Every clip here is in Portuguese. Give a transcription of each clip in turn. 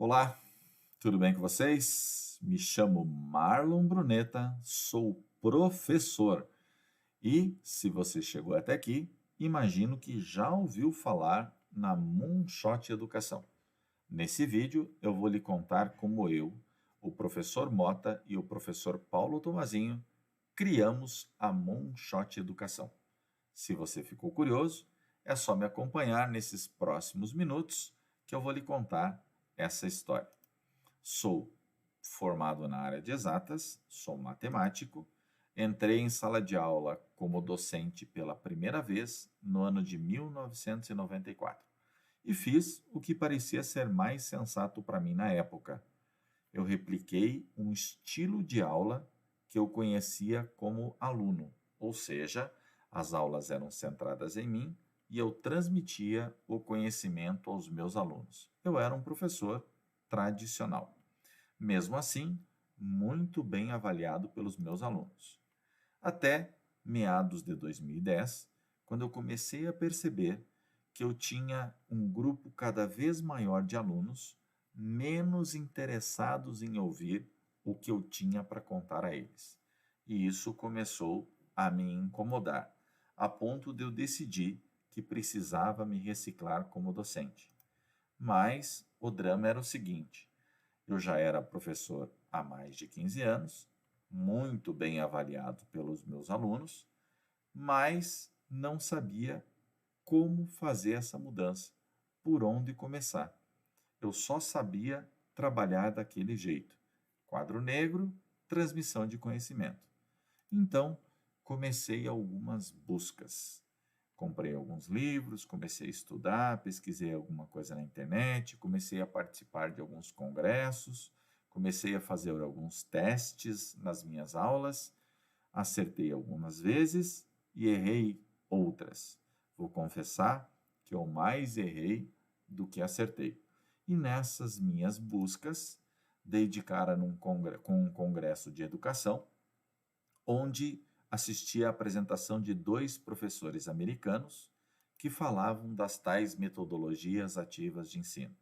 Olá, tudo bem com vocês? Me chamo Marlon Bruneta, sou professor e, se você chegou até aqui, imagino que já ouviu falar na Moonshot Educação. Nesse vídeo, eu vou lhe contar como eu, o professor Mota e o professor Paulo Tomazinho criamos a Moonshot Educação. Se você ficou curioso, é só me acompanhar nesses próximos minutos que eu vou lhe contar essa história. Sou formado na área de exatas, sou matemático, entrei em sala de aula como docente pela primeira vez no ano de 1994 e fiz o que parecia ser mais sensato para mim na época. Eu repliquei um estilo de aula que eu conhecia como aluno, ou seja, as aulas eram centradas em mim e eu transmitia o conhecimento aos meus alunos. Eu era um professor tradicional. Mesmo assim, muito bem avaliado pelos meus alunos. Até meados de 2010, quando eu comecei a perceber que eu tinha um grupo cada vez maior de alunos menos interessados em ouvir o que eu tinha para contar a eles. E isso começou a me incomodar, a ponto de eu decidir que precisava me reciclar como docente. Mas o drama era o seguinte: eu já era professor há mais de 15 anos, muito bem avaliado pelos meus alunos, mas não sabia como fazer essa mudança, por onde começar. Eu só sabia trabalhar daquele jeito: quadro negro, transmissão de conhecimento. Então, comecei algumas buscas. Comprei alguns livros, comecei a estudar, pesquisei alguma coisa na internet, comecei a participar de alguns congressos, comecei a fazer alguns testes nas minhas aulas, acertei algumas vezes e errei outras. Vou confessar que eu mais errei do que acertei. E nessas minhas buscas, dei de cara com um congresso de educação, onde assisti à apresentação de dois professores americanos que falavam das tais metodologias ativas de ensino.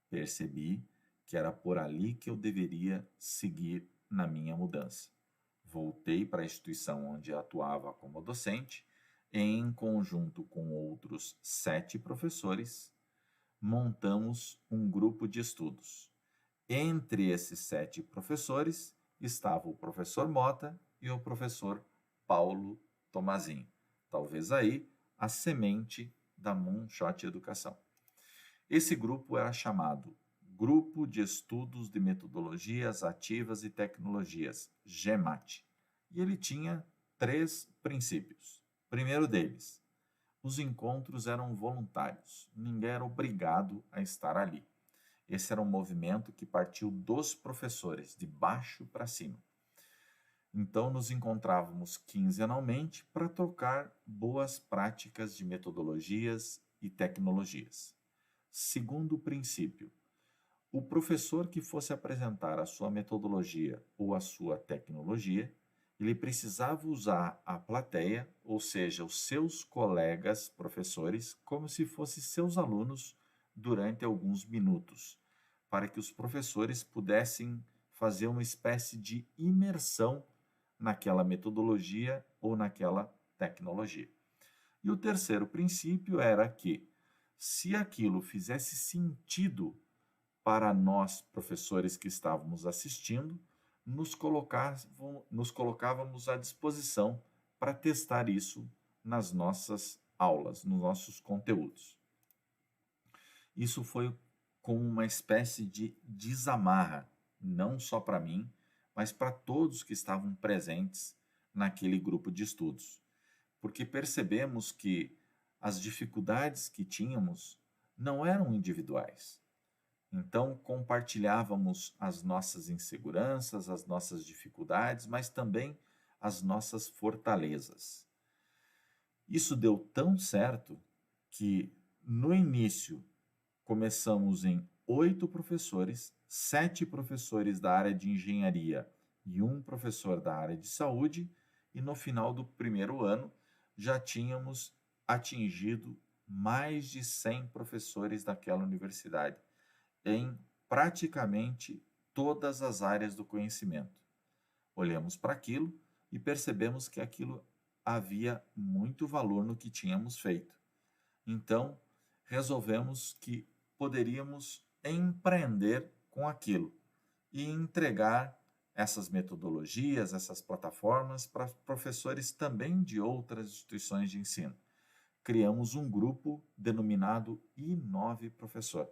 Percebi que era por ali que eu deveria seguir na minha mudança. Voltei para a instituição onde atuava como docente, em conjunto com outros 7 professores, montamos um grupo de estudos. Entre esses 7 professores estava o professor Mota e o professor Paulo Tomazinho. Talvez aí a semente da Moonshot Educação. Esse grupo era chamado Grupo de Estudos de Metodologias Ativas e Tecnologias, GEMAT. E ele tinha 3 princípios. Primeiro deles, os encontros eram voluntários, ninguém era obrigado a estar ali. Esse era um movimento que partiu dos professores, de baixo para cima. Então, nos encontrávamos quinzenalmente para trocar boas práticas de metodologias e tecnologias. Segundo princípio, o professor que fosse apresentar a sua metodologia ou a sua tecnologia, ele precisava usar a plateia, ou seja, os seus colegas professores, como se fossem seus alunos durante alguns minutos, para que os professores pudessem fazer uma espécie de imersão naquela metodologia ou naquela tecnologia. E o terceiro princípio era que, se aquilo fizesse sentido para nós, professores que estávamos assistindo, nos colocávamos à disposição para testar isso nas nossas aulas, nos nossos conteúdos. Isso foi como uma espécie de desamarra, não só para mim, mas para todos que estavam presentes naquele grupo de estudos, porque percebemos que as dificuldades que tínhamos não eram individuais. Então, compartilhávamos as nossas inseguranças, as nossas dificuldades, mas também as nossas fortalezas. Isso deu tão certo que, no início, começamos em 8 professores, 7 professores da área de engenharia e um professor da área de saúde, e no final do primeiro ano já tínhamos atingido mais de 100 professores daquela universidade, em praticamente todas as áreas do conhecimento. Olhamos para aquilo e percebemos que aquilo havia muito valor no que tínhamos feito. Então, resolvemos que poderíamos empreender com aquilo e entregar essas metodologias, essas plataformas para professores também de outras instituições de ensino. Criamos um grupo denominado Inove Professor.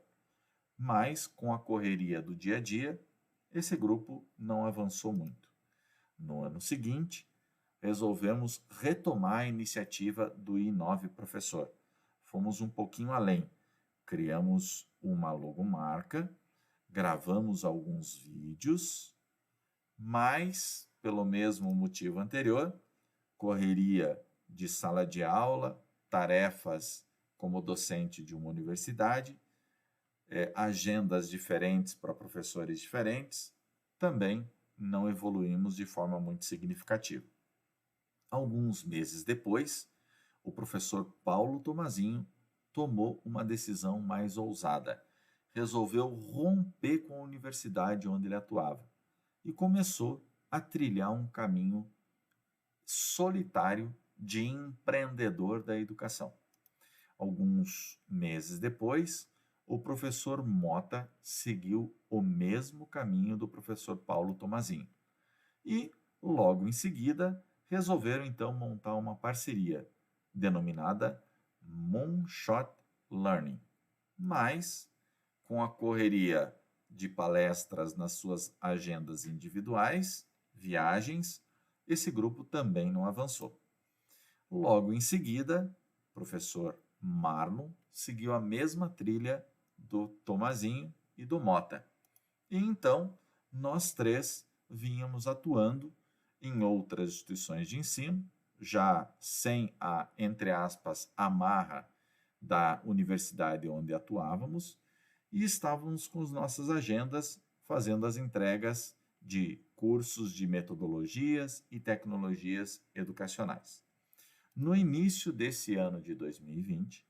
Mas, com a correria do dia a dia, esse grupo não avançou muito. No ano seguinte, resolvemos retomar a iniciativa do Inove Professor. Fomos um pouquinho além. Criamos uma logomarca, gravamos alguns vídeos, mas, pelo mesmo motivo anterior, correria de sala de aula, tarefas como docente de uma universidade, agendas diferentes para professores diferentes, também não evoluímos de forma muito significativa. Alguns meses depois, o professor Paulo Tomazinho tomou uma decisão mais ousada. Resolveu romper com a universidade onde ele atuava e começou a trilhar um caminho solitário de empreendedor da educação. Alguns meses depois, o professor Mota seguiu o mesmo caminho do professor Paulo Tomazinho. E, logo em seguida, resolveram então montar uma parceria denominada Moonshot Learning. Mas, com a correria de palestras nas suas agendas individuais, viagens, esse grupo também não avançou. Logo em seguida, o professor Marlon seguiu a mesma trilha do Tomazinho e do Mota. E então, nós três vínhamos atuando em outras instituições de ensino, já sem a, entre aspas, amarra da universidade onde atuávamos, e estávamos com as nossas agendas fazendo as entregas de cursos de metodologias e tecnologias educacionais. No início desse ano de 2020,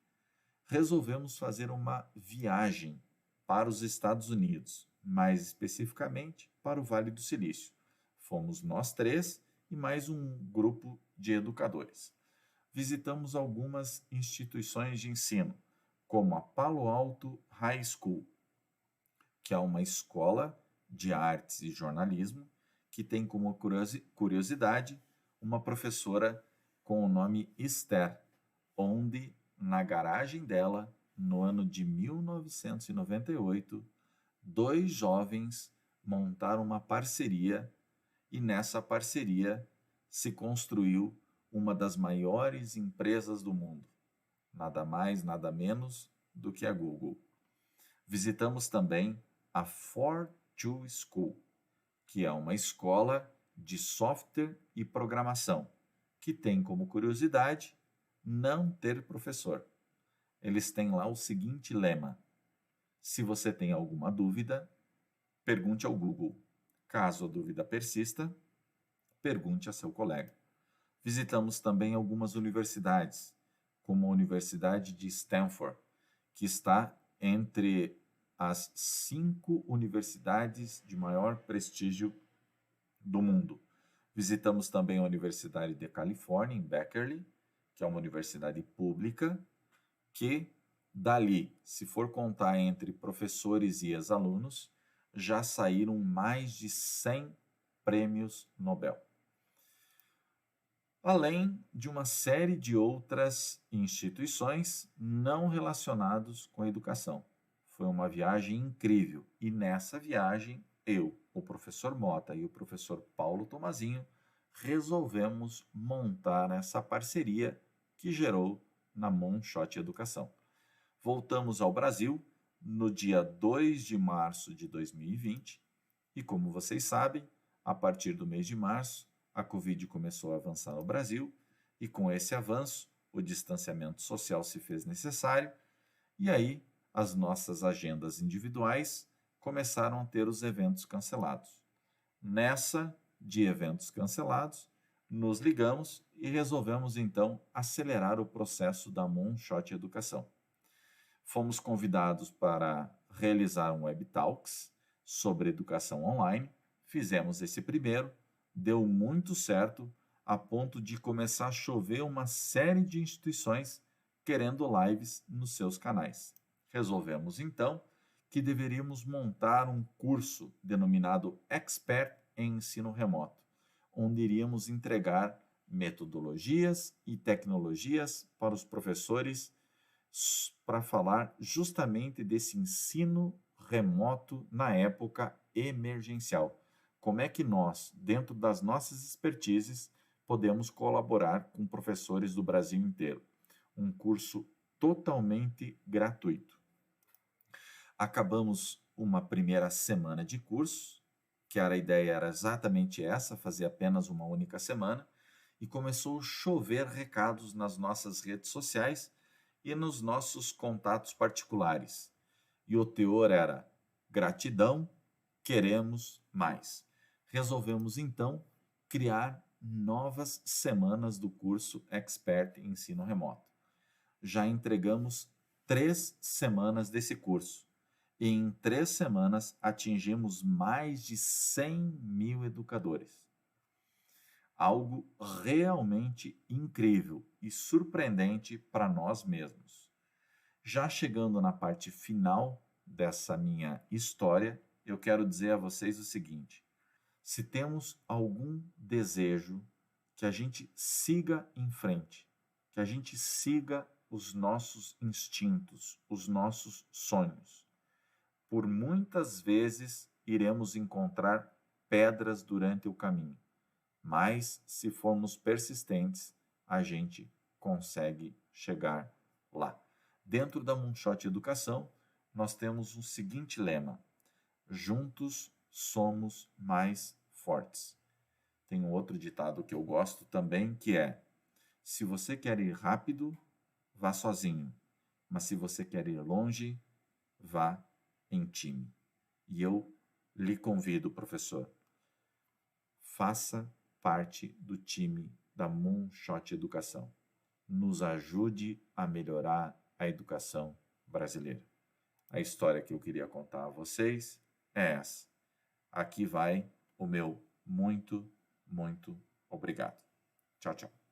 resolvemos fazer uma viagem para os Estados Unidos, mais especificamente para o Vale do Silício. Fomos nós três e mais um grupo de educadores. Visitamos algumas instituições de ensino, como a Palo Alto High School, que é uma escola de artes e jornalismo que tem como curiosidade uma professora com o nome Esther, onde, na garagem dela, no ano de 1998, dois jovens montaram uma parceria e nessa parceria se construiu uma das maiores empresas do mundo, nada mais, nada menos do que a Google. Visitamos também a For2 School, que é uma escola de software e programação, que tem como curiosidade não ter professor. Eles têm lá o seguinte lema: se você tem alguma dúvida, pergunte ao Google. Caso a dúvida persista, pergunte a seu colega. Visitamos também algumas universidades, como a Universidade de Stanford, que está entre as 5 universidades de maior prestígio do mundo. Visitamos também a Universidade de Califórnia, em Berkeley, que é uma universidade pública, que dali, se for contar entre professores e ex-alunos, já saíram mais de 100 prêmios Nobel. Além de uma série de outras instituições não relacionadas com a educação. Foi uma viagem incrível e nessa viagem eu, o professor Mota e o professor Paulo Tomazinho resolvemos montar essa parceria que gerou na Moonshot Educação. Voltamos ao Brasil no dia 2 de março de 2020 e, como vocês sabem, a partir do mês de março, a Covid começou a avançar no Brasil e, com esse avanço, o distanciamento social se fez necessário e aí as nossas agendas individuais começaram a ter os eventos cancelados. Nessa de eventos cancelados, nos ligamos e resolvemos então acelerar o processo da Moonshot Educação. Fomos convidados para realizar um Web Talks sobre educação online. Fizemos esse primeiro, deu muito certo, a ponto de começar a chover uma série de instituições querendo lives nos seus canais. Resolvemos então que deveríamos montar um curso denominado Expert em Ensino Remoto, onde iríamos entregar metodologias e tecnologias para os professores para falar justamente desse ensino remoto na época emergencial. Como é que nós, dentro das nossas expertises, podemos colaborar com professores do Brasil inteiro? Um curso totalmente gratuito. Acabamos uma primeira semana de curso, que a ideia era exatamente essa, fazer apenas uma única semana, e começou a chover recados nas nossas redes sociais e nos nossos contatos particulares. E o teor era: gratidão, queremos mais. Resolvemos então criar novas semanas do curso Expert em Ensino Remoto. Já entregamos 3 semanas desse curso. E em 3 semanas atingimos mais de 100.000 educadores. Algo realmente incrível e surpreendente para nós mesmos. Já chegando na parte final dessa minha história, eu quero dizer a vocês o seguinte: se temos algum desejo, que a gente siga em frente, que a gente siga os nossos instintos, os nossos sonhos. Por muitas vezes iremos encontrar pedras durante o caminho, mas se formos persistentes, a gente consegue chegar lá. Dentro da Moonshot Educação, nós temos o seguinte lema: juntos somos mais fortes. Tem um outro ditado que eu gosto também, que é: se você quer ir rápido, vá sozinho, mas se você quer ir longe, vá em time. E eu lhe convido, professor, faça parte do time da Moonshot Educação. Nos ajude a melhorar a educação brasileira. A história que eu queria contar a vocês é essa. Aqui vai o meu muito, muito obrigado. Tchau, tchau.